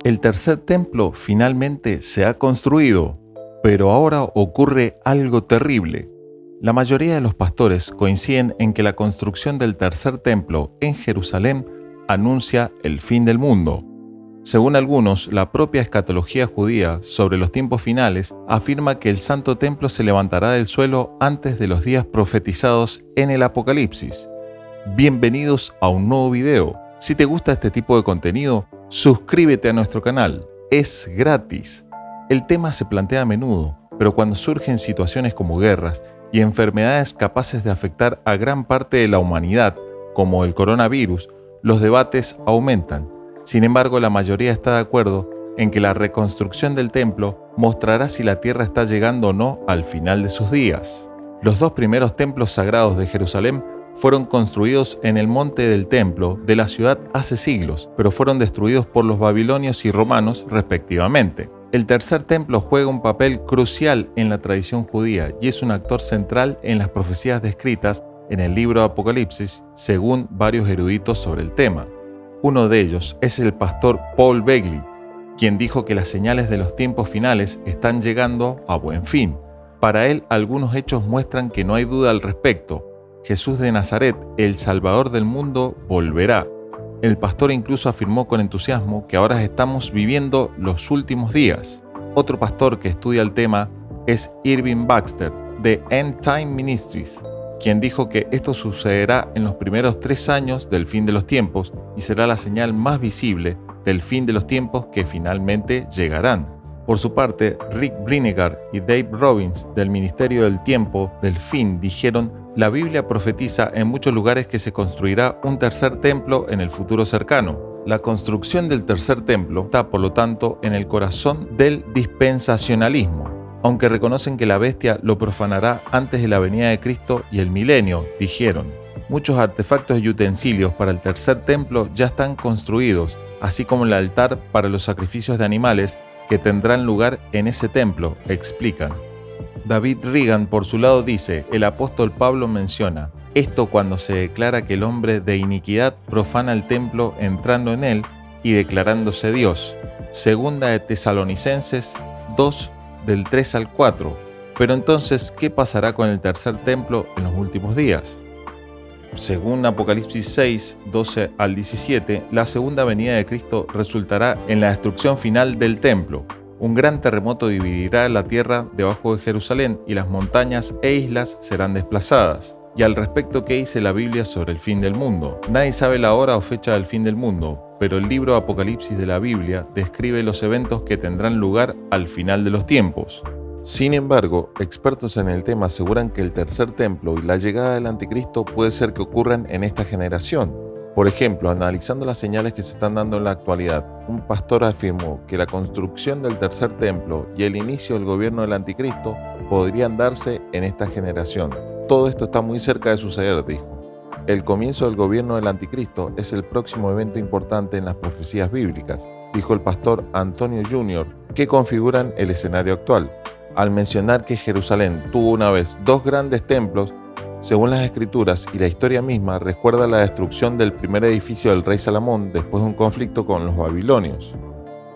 El tercer templo finalmente se ha construido, pero ahora ocurre algo terrible. La mayoría de los pastores coinciden en que la construcción del tercer templo en Jerusalén anuncia el fin del mundo. Según algunos, la propia escatología judía sobre los tiempos finales afirma que el Santo Templo se levantará del suelo antes de los días profetizados en el Apocalipsis. Bienvenidos a un nuevo video. Si te gusta este tipo de contenido, suscríbete a nuestro canal. Es gratis. El tema se plantea a menudo, pero cuando surgen situaciones como guerras y enfermedades capaces de afectar a gran parte de la humanidad, como el coronavirus, los debates aumentan. Sin embargo, la mayoría está de acuerdo en que la reconstrucción del templo mostrará si la tierra está llegando o no al final de sus días. Los dos primeros templos sagrados de Jerusalén fueron construidos en el monte del templo de la ciudad hace siglos, pero fueron destruidos por los babilonios y romanos respectivamente. El tercer templo juega un papel crucial en la tradición judía y es un actor central en las profecías descritas en el libro de Apocalipsis, según varios eruditos sobre el tema. Uno de ellos es el pastor Paul Begley, quien dijo que las señales de los tiempos finales están llegando a buen fin. Para él, algunos hechos muestran que no hay duda al respecto. Jesús de Nazaret, el Salvador del mundo, volverá. El pastor incluso afirmó con entusiasmo que ahora estamos viviendo los últimos días. Otro pastor que estudia el tema es Irving Baxter, de End Time Ministries, quien dijo que esto sucederá en los primeros 3 años del fin de los tiempos y será la señal más visible del fin de los tiempos que finalmente llegarán. Por su parte, Rick Brinegar y Dave Robbins del Ministerio del Tiempo del Fin dijeron: la Biblia profetiza en muchos lugares que se construirá un tercer templo en el futuro cercano. La construcción del tercer templo está, por lo tanto, en el corazón del dispensacionalismo, aunque reconocen que la bestia lo profanará antes de la venida de Cristo y el milenio, dijeron. Muchos artefactos y utensilios para el tercer templo ya están construidos, así como el altar para los sacrificios de animales que tendrán lugar en ese templo, explican. David Reagan, por su lado, dice: el apóstol Pablo menciona esto cuando se declara que el hombre de iniquidad profana el templo entrando en él y declarándose Dios. Segunda de Tesalonicenses 2, del 3 al 4. Pero entonces, ¿qué pasará con el tercer templo en los últimos días? Según Apocalipsis 6, 12 al 17, la segunda venida de Cristo resultará en la destrucción final del templo. Un gran terremoto dividirá la tierra debajo de Jerusalén y las montañas e islas serán desplazadas. Y al respecto, ¿qué dice la Biblia sobre el fin del mundo? Nadie sabe la hora o fecha del fin del mundo, pero el libro Apocalipsis de la Biblia describe los eventos que tendrán lugar al final de los tiempos. Sin embargo, expertos en el tema aseguran que el tercer templo y la llegada del anticristo puede ser que ocurran en esta generación. Por ejemplo, analizando las señales que se están dando en la actualidad, un pastor afirmó que la construcción del tercer templo y el inicio del gobierno del anticristo podrían darse en esta generación. Todo esto está muy cerca de suceder, dijo. El comienzo del gobierno del anticristo es el próximo evento importante en las profecías bíblicas, dijo el pastor Antonio Jr., que configuran el escenario actual. Al mencionar que Jerusalén tuvo una vez 2 grandes templos, según las escrituras y la historia misma, recuerda la destrucción del primer edificio del rey Salomón después de un conflicto con los babilonios.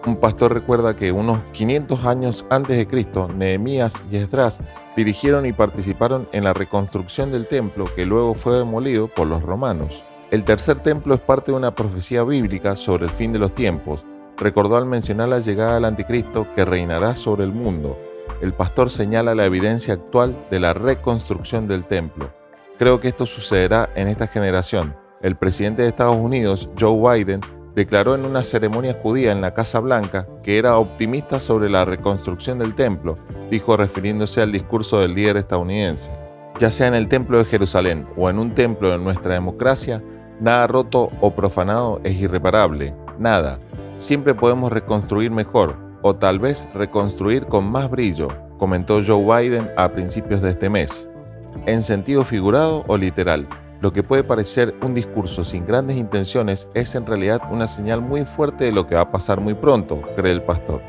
Un pastor recuerda que unos 500 años antes de Cristo, Nehemías y Esdras dirigieron y participaron en la reconstrucción del templo que luego fue demolido por los romanos. El tercer templo es parte de una profecía bíblica sobre el fin de los tiempos. Recordó al mencionar la llegada del anticristo que reinará sobre el mundo. El pastor señala la evidencia actual de la reconstrucción del templo. Creo que esto sucederá en esta generación. El presidente de Estados Unidos, Joe Biden, declaró en una ceremonia judía en la Casa Blanca que era optimista sobre la reconstrucción del templo, dijo refiriéndose al discurso del líder estadounidense. Ya sea en el templo de Jerusalén o en un templo de nuestra democracia, nada roto o profanado es irreparable, nada. Siempre podemos reconstruir mejor, o tal vez reconstruir con más brillo, comentó Joe Biden a principios de este mes. En sentido figurado o literal, lo que puede parecer un discurso sin grandes intenciones es en realidad una señal muy fuerte de lo que va a pasar muy pronto, cree el pastor.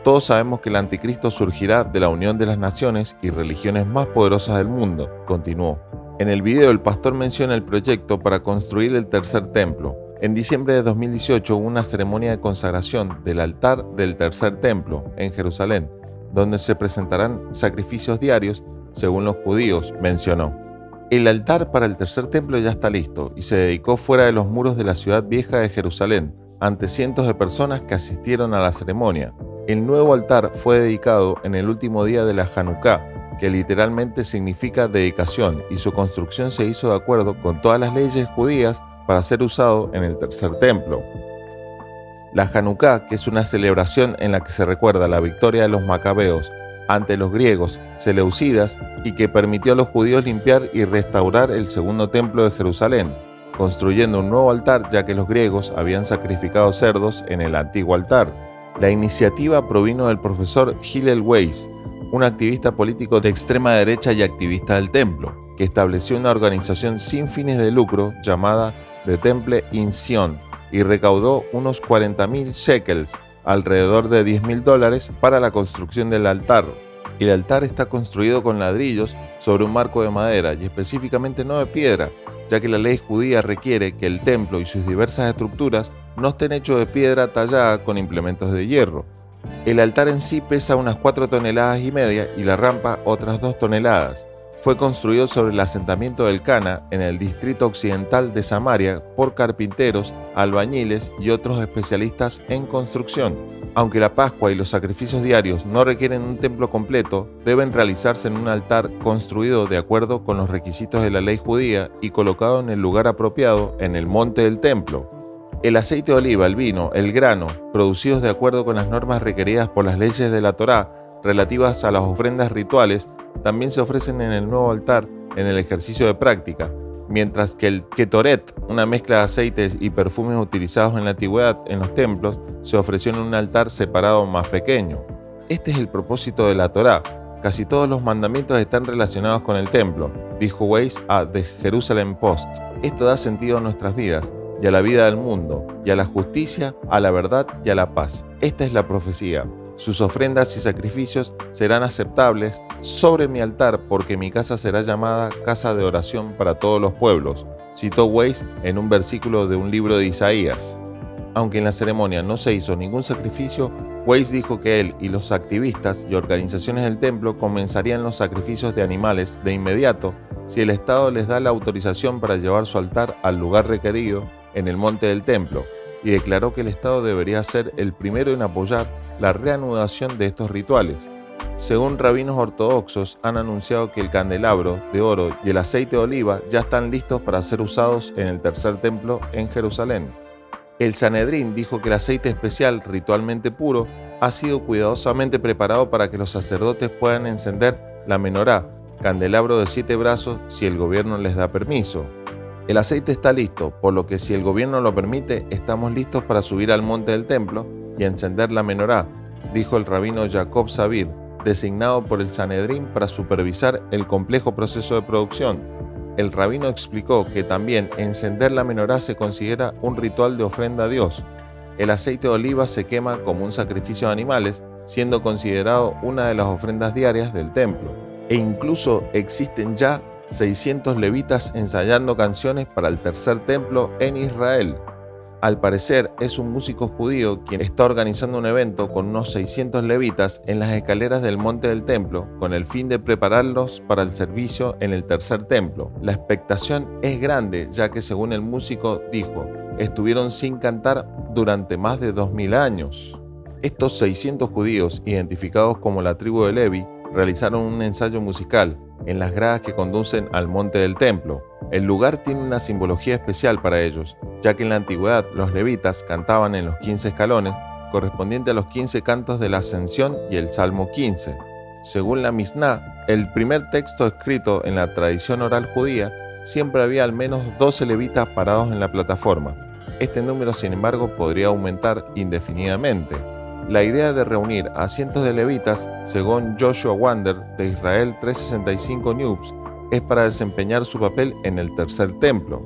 Todos sabemos que el anticristo surgirá de la unión de las naciones y religiones más poderosas del mundo, continuó. En el video el pastor menciona el proyecto para construir el tercer templo. En diciembre de 2018 hubo una ceremonia de consagración del altar del tercer templo en Jerusalén, donde se presentarán sacrificios diarios según los judíos, mencionó. El altar para el tercer templo ya está listo y se dedicó fuera de los muros de la ciudad vieja de Jerusalén, ante cientos de personas que asistieron a la ceremonia. El nuevo altar fue dedicado en el último día de la Hanukkah, que literalmente significa dedicación, y su construcción se hizo de acuerdo con todas las leyes judías para ser usado en el tercer templo. La Hanukkah, que es una celebración en la que se recuerda la victoria de los macabeos ante los griegos seleucidas y que permitió a los judíos limpiar y restaurar el segundo templo de Jerusalén, construyendo un nuevo altar ya que los griegos habían sacrificado cerdos en el antiguo altar. La iniciativa provino del profesor Hillel Weiss, un activista político de extrema derecha y activista del templo, que estableció una organización sin fines de lucro llamada The Temple in Zion y recaudó unos 40.000 shekels, alrededor de $10.000, para la construcción del altar. El altar está construido con ladrillos sobre un marco de madera y específicamente no de piedra, ya que la ley judía requiere que el templo y sus diversas estructuras no estén hechos de piedra tallada con implementos de hierro. El altar en sí pesa unas 4,5 toneladas y la rampa otras 2 toneladas. Fue construido sobre el asentamiento del Cana, en el distrito occidental de Samaria, por carpinteros, albañiles y otros especialistas en construcción. Aunque la Pascua y los sacrificios diarios no requieren un templo completo, deben realizarse en un altar construido de acuerdo con los requisitos de la ley judía y colocado en el lugar apropiado en el monte del templo. El aceite de oliva, el vino, el grano, producidos de acuerdo con las normas requeridas por las leyes de la Torá relativas a las ofrendas rituales, también se ofrecen en el nuevo altar en el ejercicio de práctica, mientras que el ketoret, una mezcla de aceites y perfumes utilizados en la antigüedad en los templos, se ofreció en un altar separado más pequeño. Este es el propósito de la Torá. Casi todos los mandamientos están relacionados con el templo, dijo Weiss a The Jerusalem Post. Esto da sentido a nuestras vidas y a la vida del mundo, y a la justicia, a la verdad y a la paz. Esta es la profecía. Sus ofrendas y sacrificios serán aceptables sobre mi altar, porque mi casa será llamada casa de oración para todos los pueblos, citó Weiss en un versículo de un libro de Isaías. Aunque en la ceremonia no se hizo ningún sacrificio, Weiss dijo que él y los activistas y organizaciones del templo comenzarían los sacrificios de animales de inmediato si el Estado les da la autorización para llevar su altar al lugar requerido en el monte del templo, y declaró que el Estado debería ser el primero en apoyar la reanudación de estos rituales. Según rabinos ortodoxos, han anunciado que el candelabro de oro y el aceite de oliva ya están listos para ser usados en el tercer templo en Jerusalén. El Sanedrín dijo que el aceite especial, ritualmente puro, ha sido cuidadosamente preparado para que los sacerdotes puedan encender la menorá, candelabro de 7 brazos, si el gobierno les da permiso. El aceite está listo, por lo que si el gobierno lo permite, estamos listos para subir al monte del templo y encender la menorá, dijo el rabino Jacob Sabir, designado por el Sanedrín para supervisar el complejo proceso de producción. El rabino explicó que también encender la menorá se considera un ritual de ofrenda a Dios. El aceite de oliva se quema como un sacrificio de animales, siendo considerado una de las ofrendas diarias del templo. E incluso existen ya 600 levitas ensayando canciones para el tercer templo en Israel. Al parecer, es un músico judío quien está organizando un evento con unos 600 levitas en las escaleras del monte del templo, con el fin de prepararlos para el servicio en el tercer templo. La expectación es grande, ya que según el músico dijo, estuvieron sin cantar durante más de 2000 años. Estos 600 judíos, identificados como la tribu de Levi, realizaron un ensayo musical en las gradas que conducen al monte del templo. El lugar tiene una simbología especial para ellos, ya que en la antigüedad los levitas cantaban en los 15 escalones, correspondiente a los 15 cantos de la Ascensión y el Salmo 15. Según la Misná, el primer texto escrito en la tradición oral judía, siempre había al menos 12 levitas parados en la plataforma. Este número, sin embargo, podría aumentar indefinidamente. La idea de reunir a cientos de levitas, según Joshua Wander de Israel 365 News, es para desempeñar su papel en el tercer templo.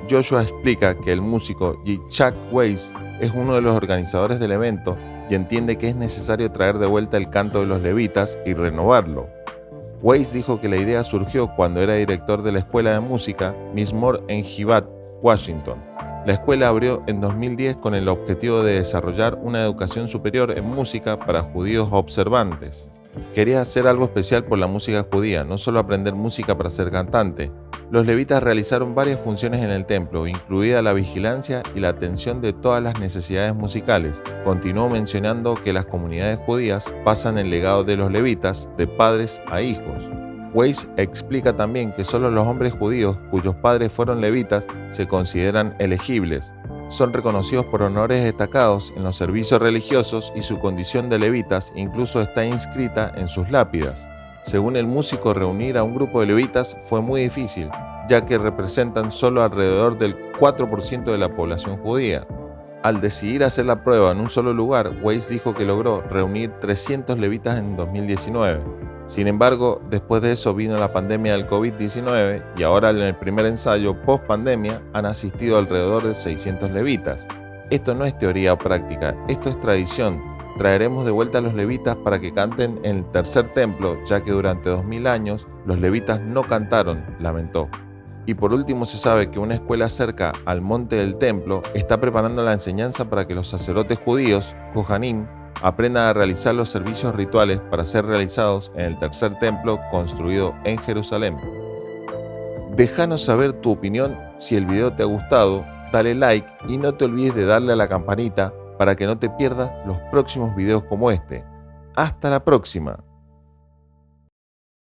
Joshua explica que el músico Yitzhak Weiss es uno de los organizadores del evento y entiende que es necesario traer de vuelta el canto de los levitas y renovarlo. Weiss dijo que la idea surgió cuando era director de la escuela de música Mizmor en Givat, Washington. La escuela abrió en 2010 con el objetivo de desarrollar una educación superior en música para judíos observantes. Quería hacer algo especial por la música judía, no solo aprender música para ser cantante. Los levitas realizaron varias funciones en el templo, incluida la vigilancia y la atención de todas las necesidades musicales. Continuó mencionando que las comunidades judías pasan el legado de los levitas de padres a hijos. Weiss explica también que solo los hombres judíos cuyos padres fueron levitas se consideran elegibles. Son reconocidos por honores destacados en los servicios religiosos y su condición de levitas incluso está inscrita en sus lápidas. Según el músico, reunir a un grupo de levitas fue muy difícil, ya que representan solo alrededor del 4% de la población judía. Al decidir hacer la prueba en un solo lugar, Weiss dijo que logró reunir 300 levitas en 2019. Sin embargo, después de eso vino la pandemia del COVID-19 y ahora en el primer ensayo post-pandemia han asistido alrededor de 600 levitas. Esto no es teoría o práctica, esto es tradición. Traeremos de vuelta a los levitas para que canten en el tercer templo, ya que durante 2000 años los levitas no cantaron, lamentó. Y por último se sabe que una escuela cerca al monte del templo está preparando la enseñanza para que los sacerdotes judíos, Kohanim, aprendan a realizar los servicios rituales para ser realizados en el tercer templo construido en Jerusalén. Déjanos saber tu opinión si el video te ha gustado, dale like y no te olvides de darle a la campanita para que no te pierdas los próximos videos como este. ¡Hasta la próxima!